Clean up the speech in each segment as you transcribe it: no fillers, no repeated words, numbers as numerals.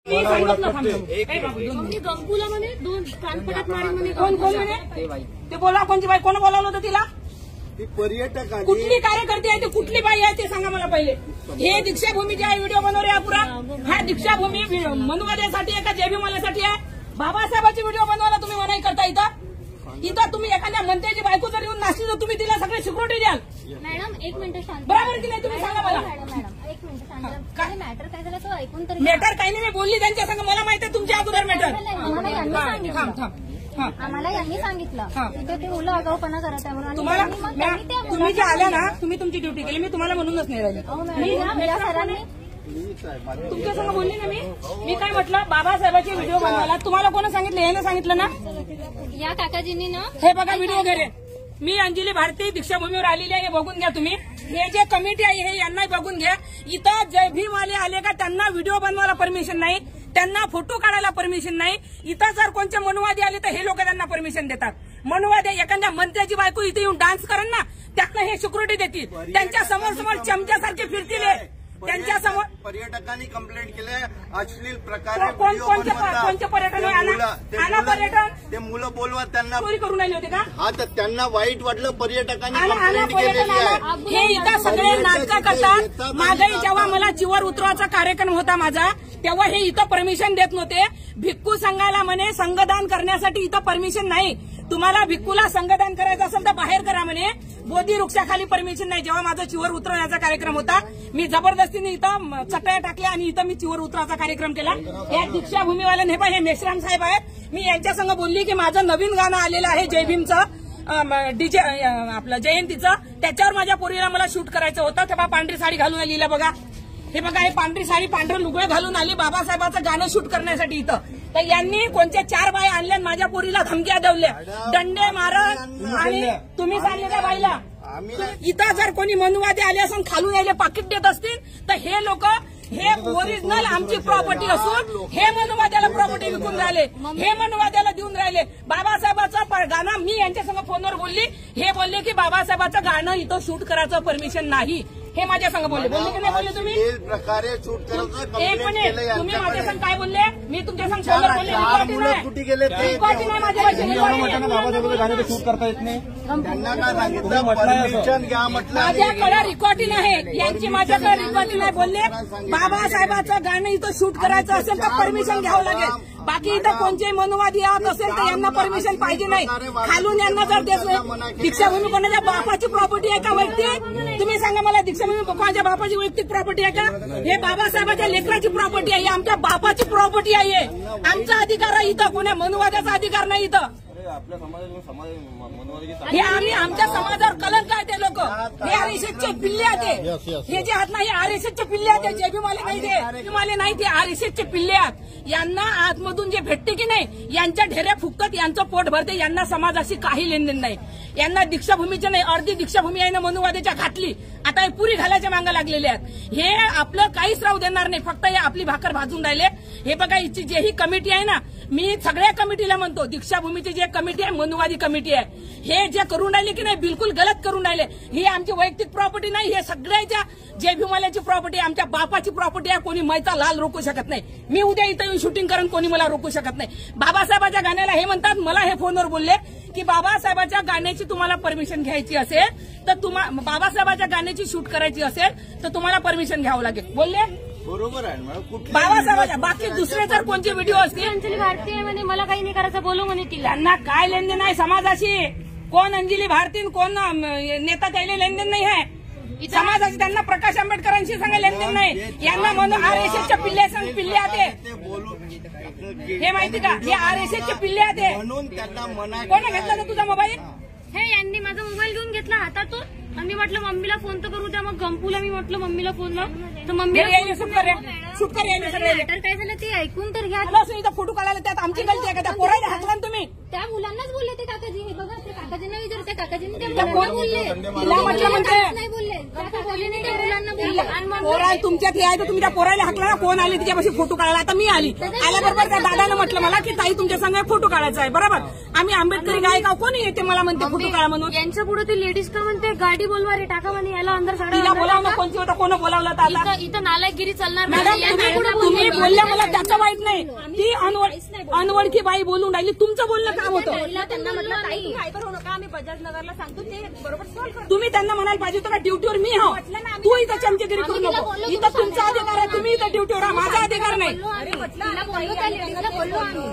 गंपूला म्हणे 2 कानपटात मारी म्हणे. कोण म्हणे ते बोला. कोणती बाई? कोण बोलावलं होतं तिला? ती पर्यटक आहे. कुठली कार्यकर्ती आहे? ते कुठली बाई आहे ते सांगा मला पहिले. हे दीक्षाभूमी जे आहे व्हिडिओ बनवले हा पुरा, हा दीक्षाभूमी मनुवाद्यासाठी आहे का जयभीमासाठी आहे? बाबासाहेबांची व्हिडिओ बनवायला तुम्ही मनाई करता इथं तुम्ही एखाद्या मंत्र्याची बायको जर येऊन नाचली तर तुम्ही तिला सगळे सिक्युरिटी द्याल? मॅडम 1 मिनिट शांत. बरोबर की नाही? तुम्ही सांगा मला. मॅडम 1 मिनिट शांत. काय मॅटर काय झालं तो ऐकून तरी. मॅटर काही नाही, मी बोलली त्यांच्या संग. मला माहिती आहे तुमच्या अगोदर मॅटर. आम्हाला यांनी सांगितलं तिथे ते मुलं आगाऊपणा करत आहे म्हणून. तुम्ही जे आल्या ना, तुम्ही तुमची ड्युटी केली. मी तुम्हाला म्हणूनच नाही राहिले. सरांनी तुमच्या संग बोलली ना मी काय म्हटलं? बाबासाहेबांचे व्हिडिओ बनवायला तुम्हाला कोण सांगितलं? यानं सांगितलं ना. या काकाजींनी ना हे बघा व्हिडिओ वगैरे. मी अंजली भारती दीक्षाभूमीवर आलेली आहे. हे बघून घ्या तुम्ही. हे जे कमिटी आहे हे यांना बघून घ्या. इथं जय भीमवाले आले का त्यांना व्हिडिओ बनवायला परमिशन नाही, त्यांना फोटो काढायला परमिशन नाही. इथं जर कोणते मनुवादी आले तर हे लोक त्यांना परमिशन देतात. मनुवादी एखाद्या मंत्र्याची बायको इथे येऊन डान्स करेल ना, त्यातनं हे सिक्युरिटी देतील. त्यांच्या समोर चमच्यासारखे फिरतील. त्यांच्या समोर पर्यटकांनी कंप्लेंट केले अश्लील प्रकारे. कोणते पर्यटन? पर्यटन ते मुलं बोलवा त्यांना चोरी करून राहिले होते का? हा, तर त्यांना वाईट वाटलं. पर्यटकांनी कंप्लेंट केलेली आहे. हे इथं सगळे नाटकं करतात. मागही जेव्हा मला चिवर उतरवायचा कार्यक्रम होता माझा, तेव्हा हे इथं परमिशन देत नव्हते. भिक्खू संघाला म्हणे संघदान करण्यासाठी इथं परमिशन नाही. तुम्हाला भिक्खूला संघदान करायचं असेल तर बाहेर करा म्हणे. बोधी वृक्षाखाली परमिशन नाही. जेव्हा माझा चिवर उतरवण्याचा कार्यक्रम होता, मी जबरदस्तीने इथं चटया टाकल्या आणि इथं मी चिवर उतराचा कार्यक्रम केला. या दीक्षाभूमीवाल्याने हे मेश्राम साहेब आहेत. मी यांच्या संग बोलली की माझं नवीन गाणं आलेलं आहे जय भीमचं, डीजे आपलं जयंतीचं. त्याच्यावर माझ्या पोरीला मला शूट करायचं होतं. तेव्हा पांढरी साडी घालून आलेली बघा. हे बघा, हे पांढरी साडी पांढरं लुगडं घालून आली बाबासाहेबाचं गाणं शूट करण्यासाठी इथं. तर यांनी कोणत्या 4 बाया आणल्या माझ्या पोरीला धमक्या देवल्या, दंडे मारत. आणि तुम्ही सांगले त्या बाईला इथं जर कोणी मनुवादी आले असून खालून यायला पाकिट देत असतील तर हे लोक हे ओरिजिनल आमची प्रॉपर्टी असून हे मनुवाद्याला प्रॉपर्टी विकून राहिले, हे मनुवाद्याला देऊन राहिले. बाबासाहेबाचं गाणं मी यांच्यासंग फोनवर बोलली. हे बोलले की बाबासाहेबाचं गाणं इथं शूट करायचं परमिशन नाही. हे माझ्या संग बोलले की नाही बोलले तुम्ही? प्रकारे शूट करायचं. 1 मिनिट, तुम्ही माझ्या संग काय बोलले? मी तुमच्या संग फोनवर बोलले. कुठे गेले ते बाबासाहेबांचं गाणं शूट करता येत नाही. त्यांना काय सांगितलं? परमिशन घ्या म्हटलं. माझ्याकडे रेकॉर्डिंग आहे यांची. माझ्याकडे रेकॉर्डिंग आहे. बोलले बाबासाहेबाचं गाणं इथं शूट करायचं असेल तर परमिशन घ्यावं लागेल. बाकी इथं कोणते मनुवादी येत असेल तर यांना परमिशन पाहिजे नाही. खालून यांना जर देत दीक्षाभूमी कोणाच्या बापाची प्रॉपर्टी आहे का वैयक्तिक? तुम्ही सांगा मला. दीक्षाभूमी कोणाच्या बापाची वैयक्तिक प्रॉपर्टी आहे का? हे बाबासाहेबांच्या लेकराची प्रॉपर्टी आहे. आमच्या बापाची प्रॉपर्टी आहे. आमचा अधिकार आहे इथं. कोणा मनुवाद्याचा अधिकार नाही इथं. हे आम्ही आमच्या समाजावर कलंक आहे. ते लोक हे आरएसएसचे पिल्ले आहेत. हे जे आहात ना, हे आरएसएसचे पिल्ले आहेत. जयभीमाले नाही, ते जयभीमाले नाही, ते आरएसएसचे पिल्ले आहेत. यांना आतमधून जे भेटते की नाही, यांच्या ढेऱ्या फुकत यांचं पोट भरते. यांना समाजाशी काही लेनदेन नाही. यांना दीक्षाभूमीचे नाही. अर्धी दीक्षाभूमी आहे ना मनुवाद्याच्या घातली. आता हे पुरी घालायच्या मागं लागलेले आहेत. हे आपलं काहीच राहू देणार नाही. फक्त हे आपली भाकर भाजून राहिले. हे बघा, हिची जे ही कमिटी आहे ना, मी सगळ्या कमिटीला म्हणतो, दीक्षाभूमीची जे कमिटी आहे मनुवादी कमिटी आहे, हे जे करून राहिले की नाही बिलकुल गलत करून राहिले. ही आमची वैयक्तिक प्रॉपर्टी नाही. हे सगळ्याच्या जय भीमाल्याची प्रॉपर्टी आहे. आमच्या बापाची प्रॉपर्टी आहे. कोणी मैचा लाल रोखू शकत नाही. मी उद्या इथं येऊन शूटिंग करून कोणी मला रोखू शकत नाही. बाबासाहेबाच्या गाण्याला हे म्हणतात. मला हे फोनवर बोलले की बाबासाहेबाच्या गाण्याची तुम्हाला परमिशन घ्यायची असेल तर बाबासाहेबाच्या गाण्याची शूट करायची असेल तर तुम्हाला परमिशन घ्यावं लागेल बोलले. बरोबर आहे बाबासाहेबाच्या. बाकी दुसरे जर कोणते व्हिडिओ असतील. अंजली भारती आहे म्हणे, मला काही नाही करायचं, बोलू म्हणे तिला. त्यांना काय लेनदेन आहे समाजाशी? कोण अंजली भारती कोण नेता त्याला लेनदेन नाही आहे समाजाची. त्यांना प्रकाश आंबेडकरांशी सांगा लेनदेन नाही. यांना म्हणून आरएसएसच्या पिल्ले आहेत. हे माहिती का? हे आरएसएसचे पिल्ले आहेत. म्हणून त्यांना मना. कोणी घेतला ना तुझा मोबाईल? हे यांनी माझा मोबाईल घेऊन घेतला हातातून आणि मी म्हटलं मम्मीला फोन तर करू द्या. मग गंपूला मी म्हटलं मम्मीला फोन लाव तर मम्मीला शूट कर सगळे. मॅटर काय झालं ते ऐकून तर घ्या. इथं फोटो काढायला त्यात आमची गलती आहे का? त्या पोरायला हातला तुम्ही. त्या मुलांनाच बोलले ते काकाजी. हे बघा, ते काकाजींना विचार. त्या काकाजींनी त्या मुलांना बोलले. तिला म्हटलं नाही बोलले. तुमको बोलली नाही त्या मुलांना बोलली आणि मग पोरा तुमच्यात हे आहे तर तुम्ही त्या पोराला हाकला ना, कोण आली तिच्यापाशी फोटो काढायला. आता मी आली, आल्याबरोबर त्या दादानं म्हटलं मला की ताई तुमच्या संग फोटो काढायचा आहे. बरोबर, आम्ही आंबेडकरी गायका कोणी येते मला म्हणते फोटो काढा म्हणून. यांच्या पुढे ती लेडीज का म्हणते गाडी बोलवा रे टाका म्हणे याला अंदर तिला सगळं बोलावलं, कोणती होतं कोण बोलावलं तर आता. इथं नालायकगिरी चालणार मॅडम तुम्ही बोलल्या मला त्याचं वाईट नाही, ती अनवळखी बाई बोलून राहिली. तुमचं बोलणं काम होतं. त्यांना म्हटलं ताई हायपर होऊ नका, आम्ही बजाज नगरला सांगतो ते बरोबर सॉल्व्ह करतो. तुम्ही त्यांना म्हणायला पाहिजे होतं का ड्युटीवर मी हो, तू इथं चमचेगिरी करू नको. इथं तुमचा अधिकार आहे, तुम्ही इथं ड्युटीवर हा, माझा अधिकार नाही. तिला बोललो त्या लेडीजला बोललो आम्ही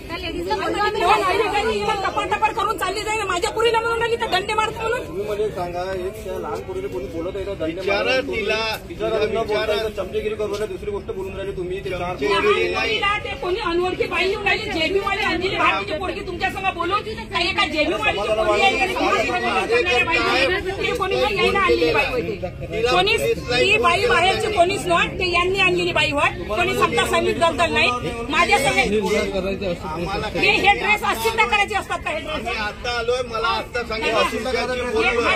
त्या लेडीजला बोललो आम्ही तेव्हा नाही रे काही टपाटपर करून चालली जाईल. माझ्या पुरीला म्हणून राहिली तर दंडे मारतो म्हणून. तुम्ही मला सांगा, एक त्या लहान पोरीला कोणी बोलत आहे तर विचारा तिला, चमचेगिरी करू नये. दुसरी गोष्ट बोलून राहिली तुम्ही ते मुलीला ते कोणी अनोळखी बाई येऊन राहिली. जेबीवाली अंजली भारतीची पोरगी तुमच्या संग बोलून काही एका जेबीवालीची पोरगी आहे का ते कोणी यायला आणलेली बाई होती. कोणीच ती बाई बाहेरची कोणीच नव्हत, ते यांनी आणलेली बाई होत. कोणी सत्ता सैनिक दलदल नाही. माझ्या संग हे ड्रेस असिद्धा करायचे असतात का? हे ड्रेस आता आलोय, मला आता सांगितलं बोललोय.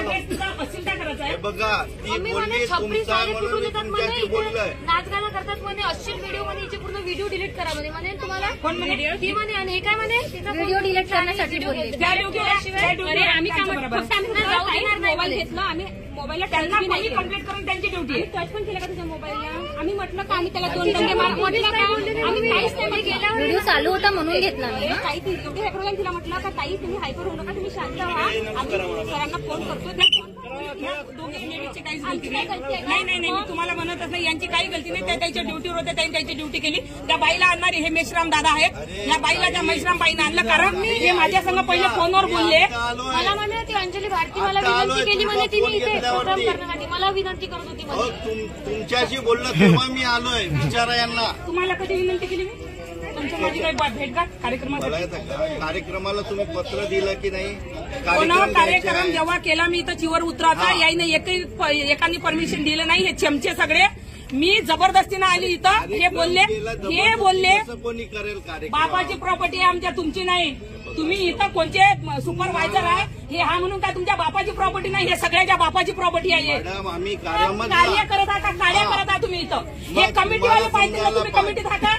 असिद्धा करायचा आहे. बघा ती मम्मी बोलली म्हणे छपरी तुमचा साडी म्हणून कुठून मी येतात म्हणे तुमच्याशी बोललोय. नाच गाणं करतात म्हणे अश्लील व्हिडिओ म्हणे याचे पूर्ण व्हिडिओ डिलीट करा म्हणे तुम्हाला कोण म्हणे? ती म्हणे आणि हे काय म्हणे व्हिडिओ डिलीट करण्यासाठी बोलले त्या ड्युटीवर आम्ही काय बरोबर जाऊ देणार नाही मोबाईल घेतला आम्ही, मोबाईलला त्यांना टच बी नाही कोणी कंप्लेंट करून त्यांची ड्युटी आहे. टच पण केला का तुझ्या मोबाईलला? आम्ही म्हटलं का आम्ही त्याला 2 दंडे मार म्हटलं का आम्ही काहीच नाही गेल्यावर व्हिडिओ चालू होता म्हणून घेतला मी ताई ती एवढी हायपर होईल. तिला म्हटलं का ताई तुम्ही हायपर होऊ नका, तुम्ही शांत व्हा, आम्ही सरांना फोन करतो. दोघी लेडीजची काहीच गलती नाही. नाही मी तुम्हाला म्हणतच नाही, यांची काही गलती नाही. त्या त्यांच्या ड्युटीवर होत्या, त्यांनी त्यांची ड्युटी केली. त्या बाईला आणणारे हे मेश्राम दादा आहेत. या बाईला त्या मेश्राम बाईनं आणलं कारण हे माझ्या संग पहिले फोनवर बोलले. मला म्हणे ती अंजली भारती मला विनंती केली म्हणे तिने इथे प्रोग्राम करण्यासाठी मला विनंती करत होती हो, म्हणे तुमच्याशी बोलणं तेव्हा मी आलोय. विचारा यांना. तुम्हाला कधी विनंती केली मी? तुमच्या माझी काही भेट का कार्यक्रमासाठी? मला येतं का? कार्यक्रमाला तुम्ही पत्र दिलं की नाही? कोणावर द्यायचे कार्यक्रम आहे. जेव्हा केला मी इथं चिवर उतराचा, याने एकाने परमिशन दिलं नाही. हे चमचे सगळे मी जबरदस्तीनं आली इथं. हे बोलले कोणी करेल कार्यक्रम? बापाची प्रॉपर्टी आहे आमच्या, तुमची नाही. तुम्ही इथं कोणते सुपरवायझर आहे हे हा म्हणून काय तुमच्या बापाची प्रॉपर्टी नाही? हे सगळ्याच्या बापाची प्रॉपर्टी आहे. मॅडम आम्ही कार्य करत आहात, कार्य करत आहात तुम्ही इथं. हे कमिटीवाले पाहिजे ना, तुम्ही कमिटीत आहात का?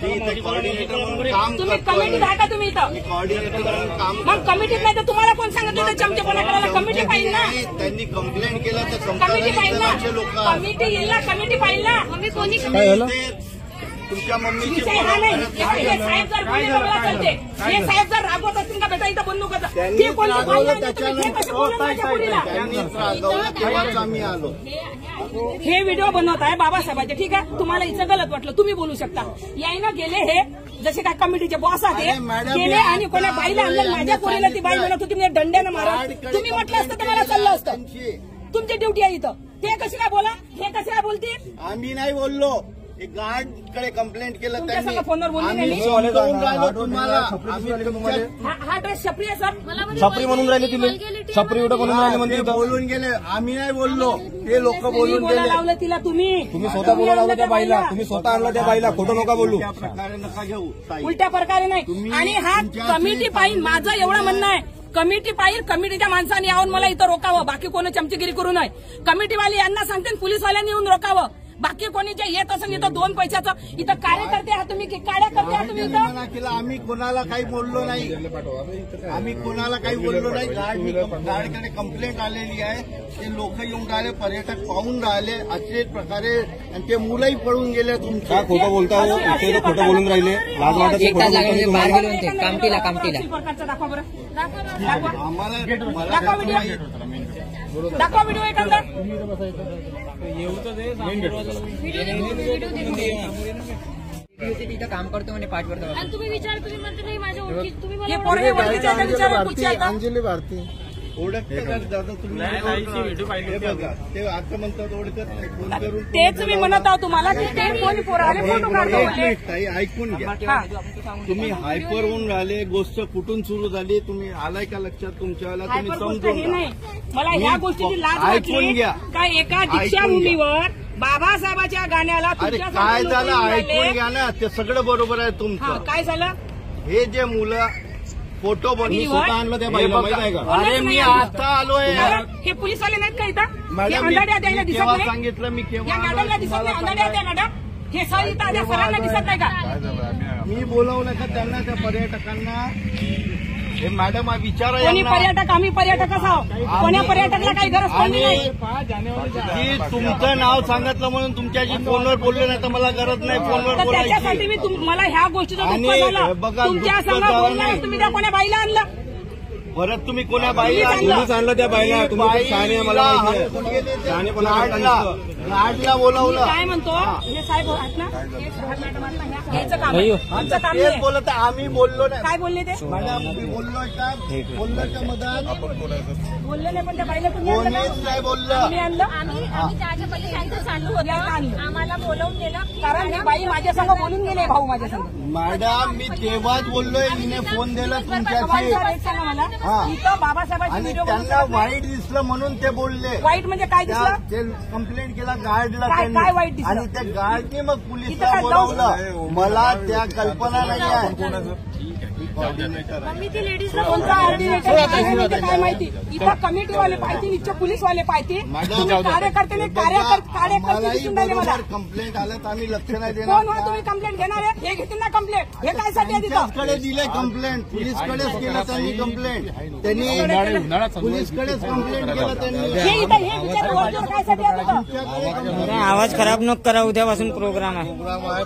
कॉर्डिनेटर म्हणून काम तुम्ही कमिटीत आहात का तुम्ही इथं? कॉर्डिनेटर म्हणून काम मग कमिटीत नाही तर तुम्हाला कोण सांगितलं तर चमचेपणा करायला? कमिटी पाहिजे ना, त्यांनी कंप्लेंट केलं तर कमिटी पाहिजे ना, संपादनाचे लोक कमिटी येईल ना, कमिटी पाहिजे ना. मम्मी कोणी तुमच्या मम्मीची विषय हा नाही. हे साहेब जर बोलले तर मला चालते. हे साहेब जर रागवत असतील का बेटा इथं बोलू नका. त्यांनी ते कोणतं रागवलं बोललं नाही, तुम्ही त्याच्यानंतर हे कसे बोलले माझ्या मुलीला? त्यांनीच रागवलं तेव्हाच आम्ही आलो. हे व्हिडिओ बनवत आहे बाबासाहेबांचे, ठीक आहे. तुम्हाला इथं गलत वाटलं तुम्ही बोलू शकता. यायनं गेले हे जसे काय कमिटीचे बॉस अरे आहेत मॅडम, गेले आणि कोणा बाईला आणलं. माझ्या पोरीला ती बाई म्हणत होती मी दंड्यानं मारा. तुम्ही म्हटलं असतं तर मला चाललं असतं. तुमची ड्युटी आहे इथं. ते कशी काय बोला, हे कसे काय बोलतील? आम्ही नाही बोललो. गार्ड कडे कंप्लेंट केलं तुमच्या त्यांनी. संग फोनवर बोलले आम्ही नाही. समजावून राहिलो तुम्हाला. हा ड्रेस छपरी आहे सर. मला म्हणे छपरी म्हणून राहिले तिला, वल्गॅरिटी छपरी उडं म्हणून राहिले म्हणजे ते बोलून गेले. आम्ही नाही बोललो, ते लोक तुम्ही बोलून बोलायला गेले. लावलं तिला तुम्ही. तुम्ही स्वतः बोलायला लावलं त्या बाईला, तुम्ही स्वतः आणलं त्या बाईला. खोटं नका बोलू. त्या प्रकारे नका घेऊ ताई. उलट्या प्रकारे नाही. तुम्ही आणि हा तुमच्या कमिटी पाहिजे. माझं एवढं म्हणणं आहे, कमिटी पाहिजे. कमिटीच्या माणसाने यावून मला इथं रोकावं. बाकी कोणी चमचेगिरी करू नये. कमिटीवाले यांना सांगते, पोलीसवाल्यांनी येऊन रोकावं. बाकी कोणी जे येत असं इथं 2 पैशाचं इथं कार्यकर्ते आहात तुम्ही की कार्यकर्ते आहात तुम्ही इथं? मना केला. आम्ही कोणाला काही बोललो नाही. आम्ही कोणाला काही बोललो नाही. गार्डकडे कंप्लेंट आलेली आहे. ते लोक येऊन राहिले, पर्यटक पाहून राहिले असेच प्रकारे, आणि ते मुलंही पळून गेले काय तुमच्या. खोटं बोलता हो? इथे तर खोटं बोलून राहिले. लाज वाटत नाही, खोटं बोलता तुम्हाला. कामटीला दाखवा बरं. दाखवा. आम्हाला दाखवा व्हिडिओ एखादा. तिथं काम करतो म्हणे पाठ करतो. आणि तुम्ही म्हणते नाही माझ्या ओळखी तुम्ही हे मला पोरगे ओळखीचे आहे का विचारा, कुठचे आहे का? अंजली भारती ओळखतं का दादा तुम्ही? हे बघा, ते आता म्हणतात ओळखत नाही. फोन करून तेच मी म्हणत आहोत तुम्हाला की ते कोणी पोराले फोटो काढतो बोलले. ताई ऐकून घ्या. हा. तुम्ही हायपर होऊन राहिले. गोष्ट कुठून सुरू झाली तुम्ही आलाय का लक्षात तुमच्याला? तुम्ही हायपर गोष्ट समजून हे घ्या. नाही. मला ह्या गोष्टीची लाज ऐकून वाटली घ्या. का एका दीक्षाभूमीवर बाबासाहेबाच्या गाण्याला अरे तुमच्यासाठी काय लोकं झालं येऊन ऐकून राहिले. घ्या ना. ते सगळं बरोबर आहे हा, तुमचं. काय झालं? हे जे मुलं फोटो बनवून आणि स्वतः आणलं त्या बाईला माहित आहे का? अरे मी आता आलोय. हे पोलीसवाले नाहीत का इथं? हे मॅडम अंधाड्या मी द्यायला दिसत केव्हा नाही? सांगितलं मी या केव्हा मॅडमला दिसत नाही? अंधाड्या द्या मॅडम. हे सर इथं त्या सरांना दिसत नाही का? मी बोलवलं का त्यांना त्या पर्यटकांना हे मॅडम विचारा कोणी यांना. पर्यटक आम्ही पर्यटकच आहोत. कोण्या पर्यटकला काही गरज पडली नाही. की तुमचं नाव सांगितलं म्हणून तुमच्याशी फोनवर बोलले नाही तर मला गरज नाही फोनवर तर त्याच्यासाठी बोलायची. मी मला ह्या गोष्टीचं दुःख आणि झालं. बघा, तुमच्या दुःख संग झालं बोलणार नाही. तुम्ही त्या कोण्या बाईला आणलं? परत तुम्ही कोण्या बाईला तुम्हीच आणलं त्या बाईला. तुम्ही खूप शहाणे आहे, मला माहिती आहे. शहाणेपणा करता नुसतं. गाडला मी बोलावलं. काय म्हणतो हे साहेब आहेत ना हे साहेब मॅडम आहेत ना, घ्यायचं काम आहे. आमचं काम तेच नाही. बोलत आहे, आम्ही बोललो नाही. काय बोलले ते? मॅडम मी बोललोय का? बोललोच्या मधात बोलले नाही पण त्या बाईला तुम्ही आणलं कोणीच का? नाही बोललं. तुम्ही आणलं आम्ही त्याच्या पहिले त्यांचं चालू या का आणलं? होतं आम्हाला बोलवून नेलं कारण ही बाई माझ्या संग बोलून गेले भाऊ माझ्या संग. मॅडम मी तेव्हाच बोललोय हिने फोन दिला तुमच्याशी बाईचा रेट सांगा मला. हा. इथं बाबासाहेबांची आणि व्हिडिओ त्यांना वाईट दिसलं म्हणून ते बोलले. वाईट म्हणजे काय दिसलं? ते कंप्लेंट केला गार्डला काय- काय वाईट दिसलं? आणि त्या गार्डने मग इथं पोलिसला काय बोलावलं. मला त्या कल्पना नाही आहे. मम्मी ती लेडीजला कोणता ऑर्डिनेटर काय म्हणजे काय माहिती? इथं कमिटीवाले पाहिजे, इथं पोलीसवाले पाहिजे. तुम्ही कार्यकर्ते कार्यकर्ते दिसून राहिले मला. कंप्लेंट आलं तर आम्ही लक्ष नाही कोण देणार. हो तुम्ही कंप्लेंट घेणार आहे? हे घेतील ना कंप्लेंट? हे काय साठी आहे तिथं? त्यांच्याकडे दिले कंप्लेंट पोलीसकडेच केलं त्यांनी कंप्लेंट त्यांनी पोलीसकडेच कंप्लेंट केलं त्यांनी. हे इथं हे विचार काय साठी आहे तिथं? तुमच्याकडे आवाज खराब नको करा, उद्यापासून प्रोग्राम आहे. प्रोग्राम आहे.